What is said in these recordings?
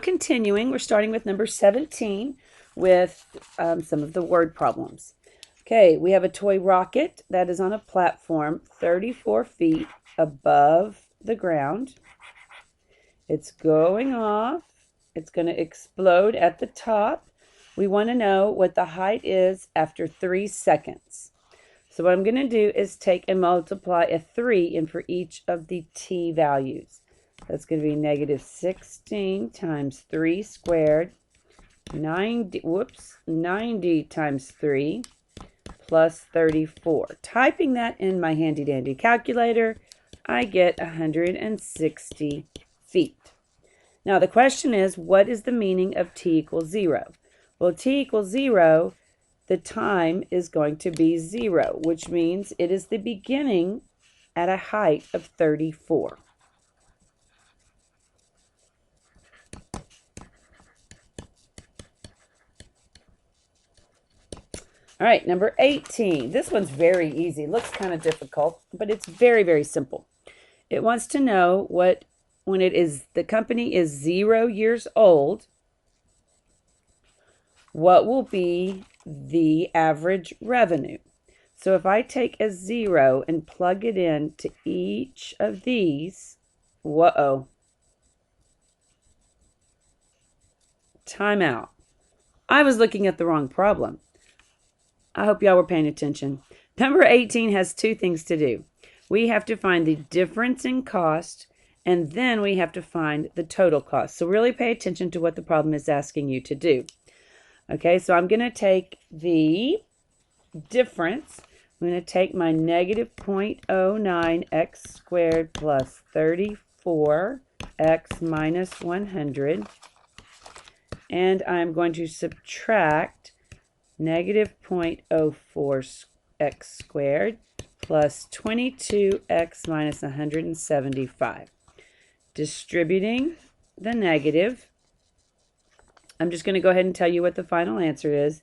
continuing. We're starting with number 17 with some of the word problems. Okay, we have a toy rocket that is on a platform 34 feet above the ground. It's going off. It's going to explode at the top. We want to know what the height is after 3 seconds. So what I'm going to do is take and multiply a 3 in for each of the t values. That's going to be negative 16 times 3 squared, 90 times 3 plus 34. Typing that in my handy dandy calculator, I get 160 feet. Now the question is, what is the meaning of t equals 0? Well, t equals 0, the time is going to be 0, which means it is the beginning at a height of 34. All right, number 18. This one's very easy. Looks kind of difficult, but it's very, very simple. It wants to know what, when the company is 0 years old, what will be the average revenue. So if I take a 0 and plug it in to each of these, time out. I was looking at the wrong problem. I hope y'all were paying attention. Number 18 has 2 things to do. We have to find the difference in cost, and then we have to find the total cost. So really pay attention to what the problem is asking you to do. Okay, so I'm going to take the difference. I'm going to take my negative 0.09 x squared plus 34 x minus 100, and I'm going to subtract negative 0.04 x squared plus 22x minus 175. Distributing the negative, I'm just going to go ahead and tell you what the final answer is.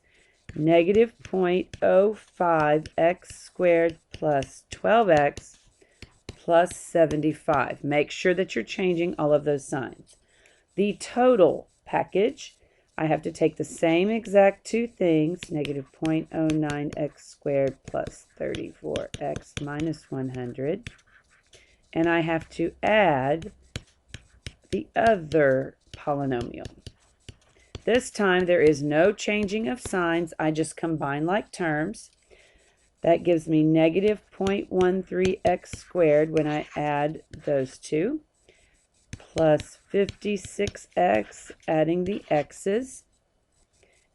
Negative 0.05 x squared plus 12x plus 75. Make sure that you're changing all of those signs. The total package, I have to take the same exact 2 things, negative 0.09 x squared plus 34x minus 100, and I have to add the other polynomial. This time there is no changing of signs. I just combine like terms. That gives me negative 0.13 x squared when I add those two, plus 56x, adding the x's,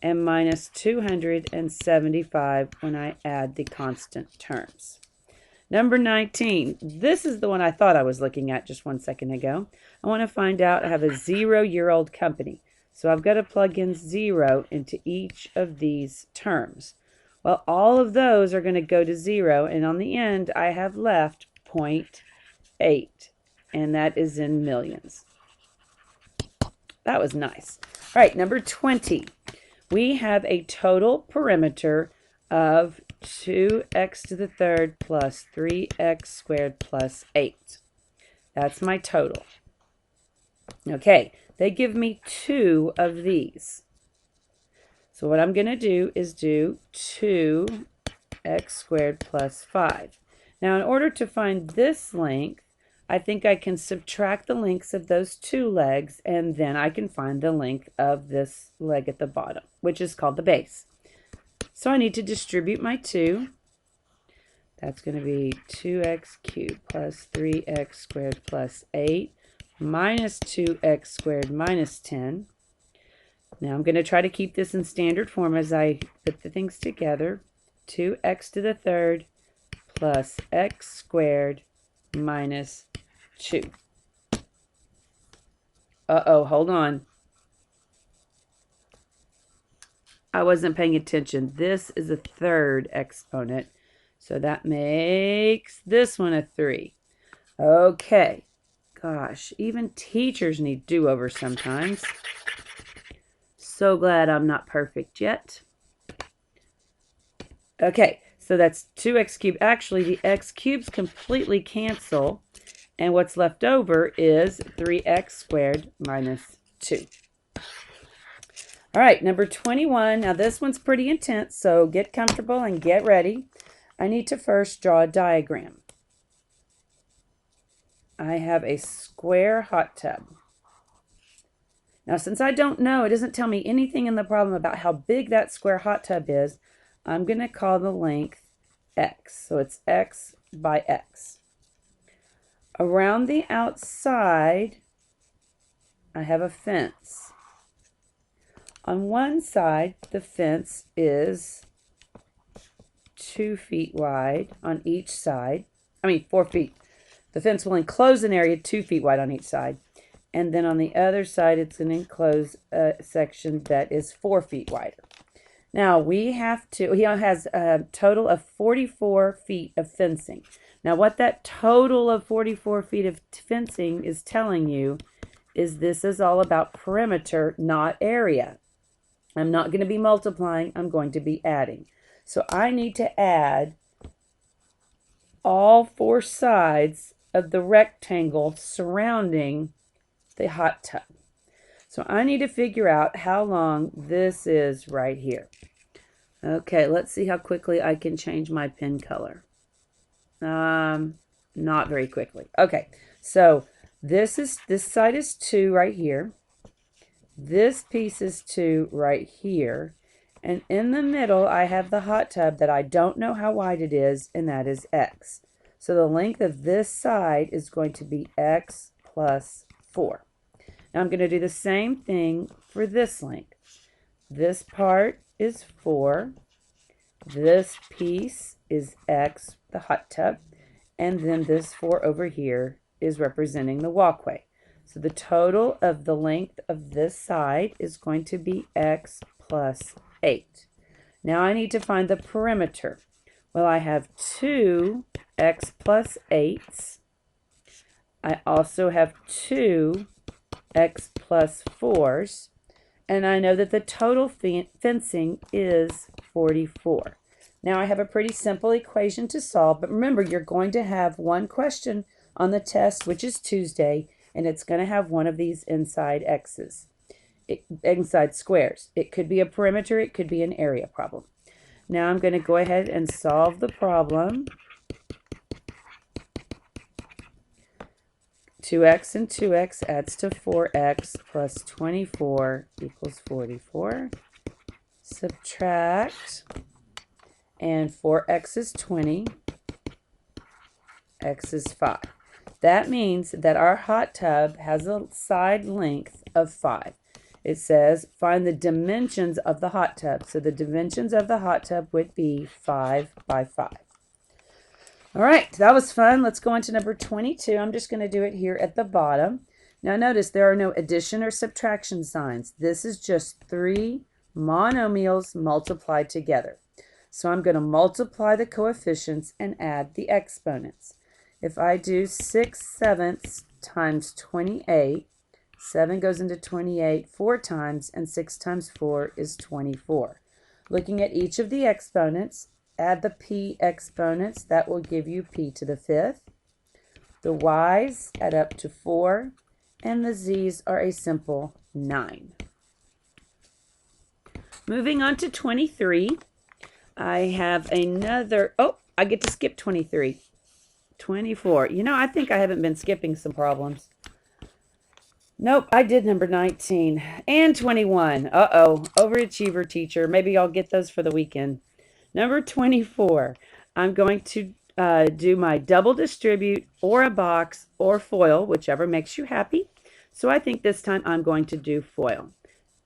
and minus 275 when I add the constant terms. Number 19. This is the one I thought I was looking at just 1 second ago. I want to find out, I have a 0-year-old company. So I've got to plug in 0 into each of these terms. Well, all of those are going to go to 0, and on the end I have left 0.8, and that is in millions. That was nice. All right, number 20. We have a total perimeter of 2x to the third plus 3x squared plus 8. That's my total. Okay, they give me 2 of these. So what I'm going to do is do 2x squared plus 5. Now, in order to find this length, I think I can subtract the lengths of those 2 legs, and then I can find the length of this leg at the bottom, which is called the base. So I need to distribute my 2. That's going to be 2x cubed plus 3x squared plus 8 minus 2x squared minus 10. Now I'm going to try to keep this in standard form as I put the things together. 2x to the third plus x squared minus 2. Hold on. I wasn't paying attention. This is a third exponent, so that makes this one a 3. Okay. Gosh, even teachers need do-overs sometimes. So glad I'm not perfect yet. Okay, so that's 2x cubed. Actually, the x cubes completely cancel, and what's left over is 3x squared minus 2. All right, number 21. Now this one's pretty intense, so get comfortable and get ready. I need to first draw a diagram. I have a square hot tub. Now, since I don't know, it doesn't tell me anything in the problem about how big that square hot tub is, I'm going to call the length x. So it's x by x. Around the outside, I have a fence. On one side, the fence is 2 feet wide on each side. 4 feet. The fence will enclose an area 2 feet wide on each side. And then on the other side, it's going to enclose a section that is 4 feet wider. Now, he has a total of 44 feet of fencing. Now, what that total of 44 feet of fencing is telling you is this is all about perimeter, not area. I'm not going to be multiplying. I'm going to be adding. So I need to add all 4 sides of the rectangle surrounding the hot tub. So I need to figure out how long this is right here. Okay, let's see how quickly I can change my pen color. Not very quickly. Okay, so this side is 2 right here. This piece is 2 right here. And in the middle, I have the hot tub that I don't know how wide it is, and that is x. So the length of this side is going to be x plus 4. Now I'm going to do the same thing for this length. This part is 4. This piece is x, the hot tub. And then this 4 over here is representing the walkway. So the total of the length of this side is going to be x plus 8. Now I need to find the perimeter. Well, I have 2 x plus 8s. I also have 2 x plus 4s, and I know that the total fencing is 44. Now I have a pretty simple equation to solve, but remember, you're going to have one question on the test, which is Tuesday, and it's going to have one of these inside x's, inside squares. It could be a perimeter, it could be an area problem. Now I'm going to go ahead and solve the problem. 2x and 2x adds to 4x plus 24 equals 44. Subtract, and 4x is 20, x is 5. That means that our hot tub has a side length of 5. It says find the dimensions of the hot tub. So the dimensions of the hot tub would be 5 by 5. All right, that was fun. Let's go on to number 22. I'm just going to do it here at the bottom. Now notice there are no addition or subtraction signs. This is just 3 monomials multiplied together. So I'm going to multiply the coefficients and add the exponents. If I do 6/7 times 28, 7 goes into 28 4 times, and 6 times 4 is 24. Looking at each of the exponents, add the p exponents. That will give you p to the 5th. The y's add up to 4, and the z's are a simple 9. Moving on to 23, I have another, I get to skip 23. 24. I think I haven't been skipping some problems. Nope, I did number 19 and 21. Overachiever teacher. Maybe I'll get those for the weekend. Number 24, I'm going to do my double distribute or a box or foil, whichever makes you happy. So I think this time I'm going to do foil.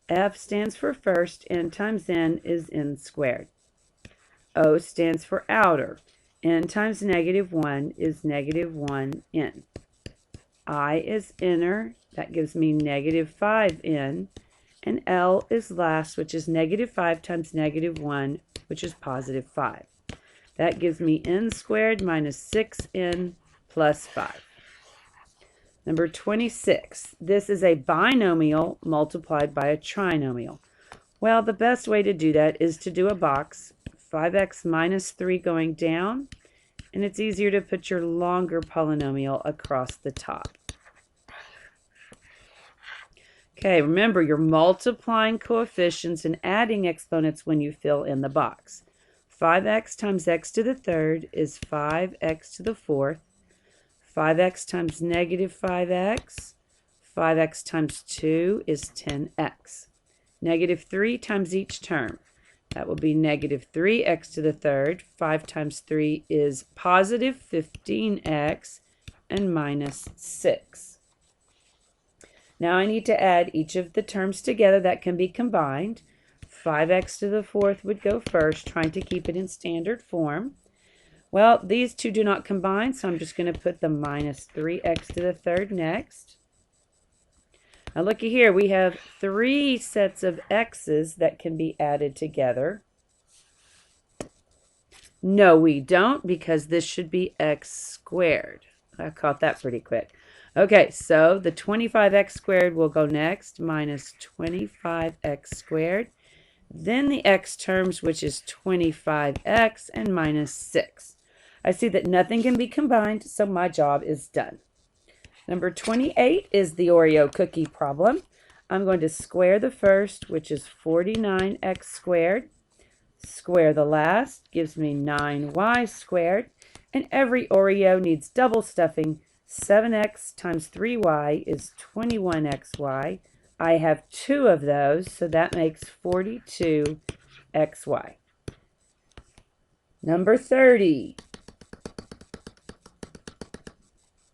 F stands for first, n times n is n squared. O stands for outer. N times -1 is -1n. I is inner. That gives me -5n. And L is last, which is -5 times -1, which is +5. That gives me n squared minus 6n plus 5. Number 26. This is a binomial multiplied by a trinomial. Well, the best way to do that is to do a box. 5x minus 3 going down, and it's easier to put your longer polynomial across the top. Okay, remember you're multiplying coefficients and adding exponents when you fill in the box. 5x times x to the third is 5x to the fourth. 5x times negative 5x. 5x times 2 is 10x. Negative 3 times each term. That will be negative 3x to the third. 5 times 3 is positive 15x and minus 6. Now I need to add each of the terms together that can be combined. 5x to the fourth would go first, trying to keep it in standard form. Well, these two do not combine, so I'm just going to put the minus 3x to the third next. Now looky here, we have 3 sets of x's that can be added together. No, we don't, because this should be x squared. I caught that pretty quick. Okay, so the 25x squared will go next, minus 25x squared. Then the x terms, which is 25x and minus 6. I see that nothing can be combined, so my job is done. Number 28 is the Oreo cookie problem. I'm going to square the first, which is 49x squared. Square the last gives me 9y squared. And every Oreo needs double stuffing. 7x times 3y is 21xy. I have 2 of those, so that makes 42xy. Number 30.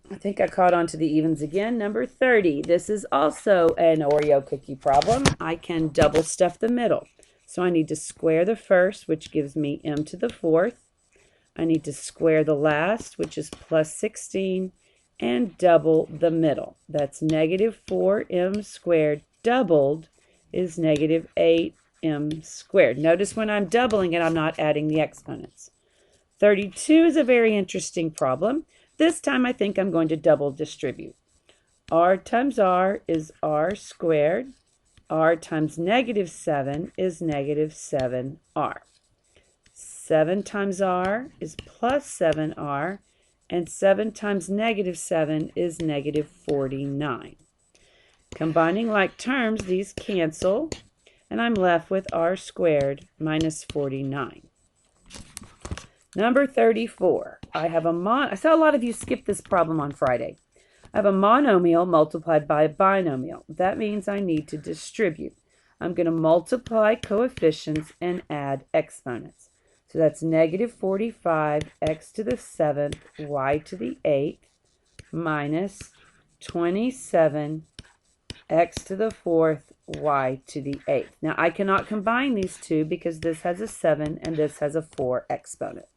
I think I caught on to the evens again. Number 30. This is also an Oreo cookie problem. I can double stuff the middle. So I need to square the first, which gives me m to the fourth. I need to square the last, which is plus 16, and double the middle. That's negative 4m squared doubled is negative 8m squared. Notice when I'm doubling it, I'm not adding the exponents. 32 is a very interesting problem. This time I think I'm going to double distribute. R times r is r squared. R times negative 7 is negative 7r. 7 times r is plus 7r. And 7 times negative 7 is negative 49. Combining like terms, these cancel, and I'm left with r squared minus 49. Number 34. I saw a lot of you skip this problem on Friday. I have a monomial multiplied by a binomial. That means I need to distribute. I'm going to multiply coefficients and add exponents. So that's negative 45 x to the 7th, y to the 8th, minus 27 x to the 4th, y to the 8th. Now I cannot combine these two because this has a 7 and this has a 4 exponent.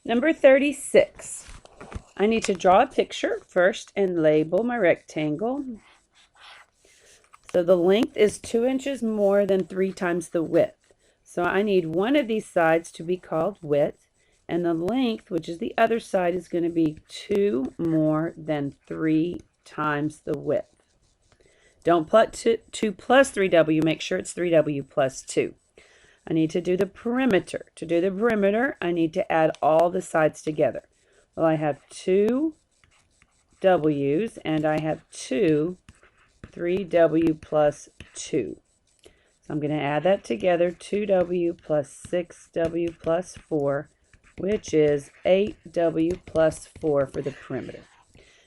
Number 36. I need to draw a picture first and label my rectangle. So the length is 2 inches more than 3 times the width. So I need one of these sides to be called width, and the length, which is the other side, is going to be 2 more than 3 times the width. Don't put 2 plus 3w, make sure it's 3w plus 2. I need to do the perimeter. To do the perimeter, I need to add all the sides together. Well, I have 2 w's, and I have 3w plus 2. I'm going to add that together, 2w plus 6w plus 4, which is 8w plus 4 for the perimeter.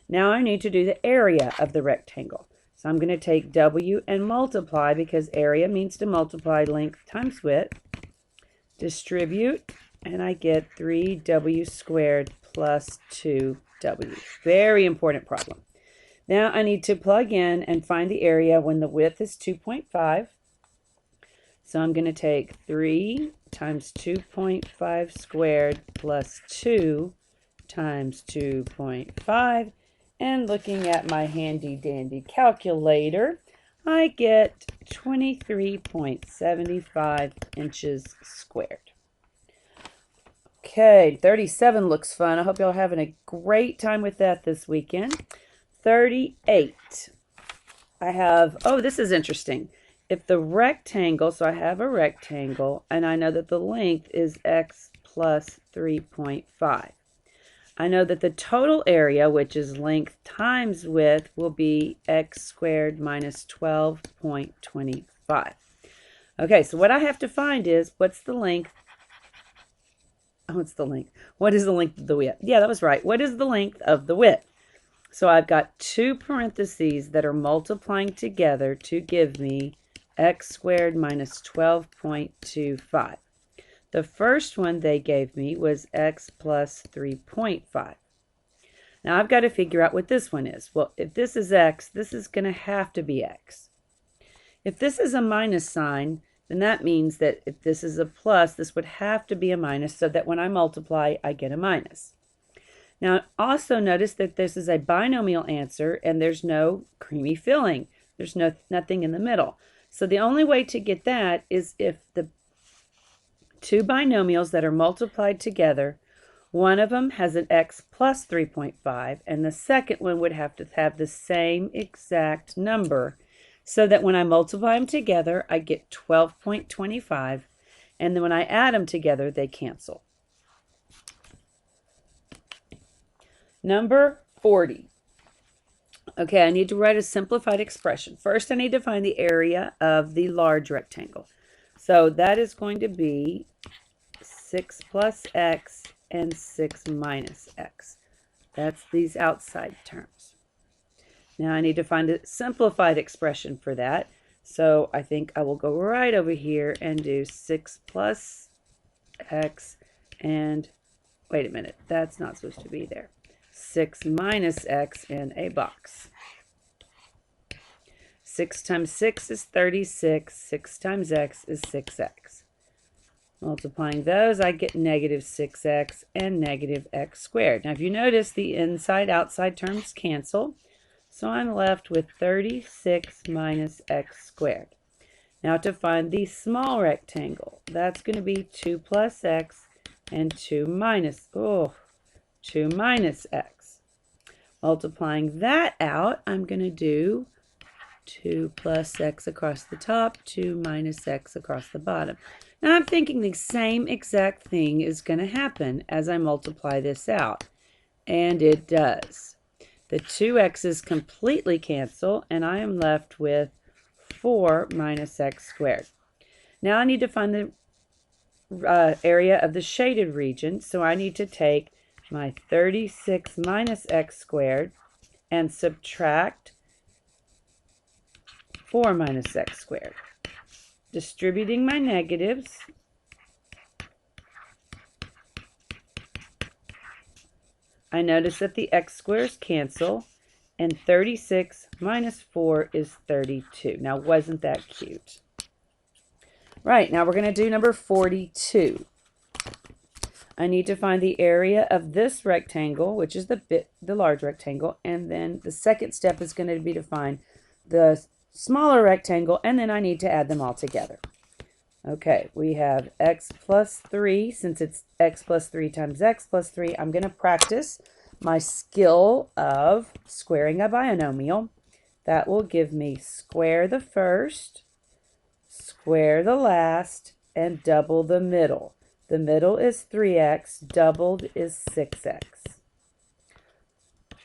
Now I need to do the area of the rectangle. So I'm going to take w and multiply, because area means to multiply length times width. Distribute, and I get 3w squared plus 2w. Very important problem. Now I need to plug in and find the area when the width is 2.5. So I'm going to take 3 times 2.5 squared plus 2 times 2.5. And looking at my handy dandy calculator, I get 23.75 inches squared. Okay, 37 looks fun. I hope y'all are having a great time with that this weekend. 38. I have, oh, this is interesting. If the rectangle, so I have a rectangle, and I know that the length is x plus 3.5. I know that the total area, which is length times width, will be x squared minus 12.25. Okay, so what I have to find is, what's the length? What is the length of the width? Yeah, that was right. What is the length of the width? So I've got two parentheses that are multiplying together to give me x squared minus 12.25. The first one they gave me was x plus 3.5. Now I've got to figure out what this one is. Well, if this is x, this is going to have to be x. If this is a minus sign, then that means that if this is a plus, this would have to be a minus, so that when I multiply, I get a minus. Now, also notice that this is a binomial answer, and there's no creamy filling. There's nothing in the middle. So the only way to get that is if the two binomials that are multiplied together, one of them has an x plus 3.5, and the second one would have to have the same exact number, so that when I multiply them together, I get 12.25, and then when I add them together, they cancel. Number 40. Okay, I need to write a simplified expression. First, I need to find the area of the large rectangle. So that is going to be 6 plus x and 6 minus x. That's these outside terms. Now I need to find a simplified expression for that. So I think I will go right over here and do 6 plus x and, wait a minute, that's not supposed to be there. 6 minus x in a box. 6 times 6 is 36. 6 times x is 6x. Multiplying those, I get negative 6x and negative x squared. Now, if you notice, the inside-outside terms cancel. So I'm left with 36 minus x squared. Now, to find the small rectangle, that's going to be 2 plus x and 2 minus x. Multiplying that out, I'm going to do 2 plus x across the top, 2 minus x across the bottom. Now I'm thinking the same exact thing is going to happen as I multiply this out. And it does. The 2x's completely cancel, and I am left with 4 minus x squared. Now I need to find the area of the shaded region, so I need to take my 36 minus x squared and subtract 4 minus x squared. Distributing my negatives, I notice that the x squares cancel, and 36 minus 4 is 32. Now, wasn't that cute? Right, now we're going to do number 42. I need to find the area of this rectangle, which is the large rectangle, and then the second step is going to be to find the smaller rectangle, and then I need to add them all together. Okay, we have x plus 3. Since it's x plus 3 times x plus 3, I'm going to practice my skill of squaring a binomial. That will give me square the first, square the last, and double the middle. The middle is 3x, doubled is 6x.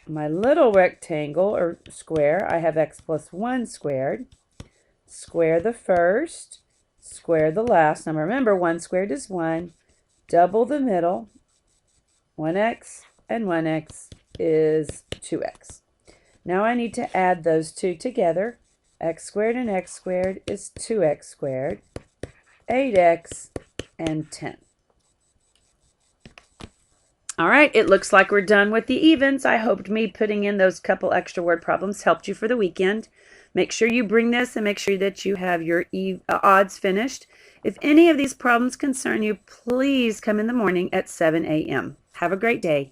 My little rectangle or square, I have x plus 1 squared. Square the first, square the last. Now remember, 1 squared is 1. Double the middle. 1x and 1x is 2x. Now I need to add those two together. X squared and x squared is 2x squared. 8x and 10. All right, it looks like we're done with the evens. I hoped me putting in those couple extra word problems helped you for the weekend. Make sure you bring this and make sure that you have your odds finished. If any of these problems concern you, please come in the morning at 7 a.m. Have a great day.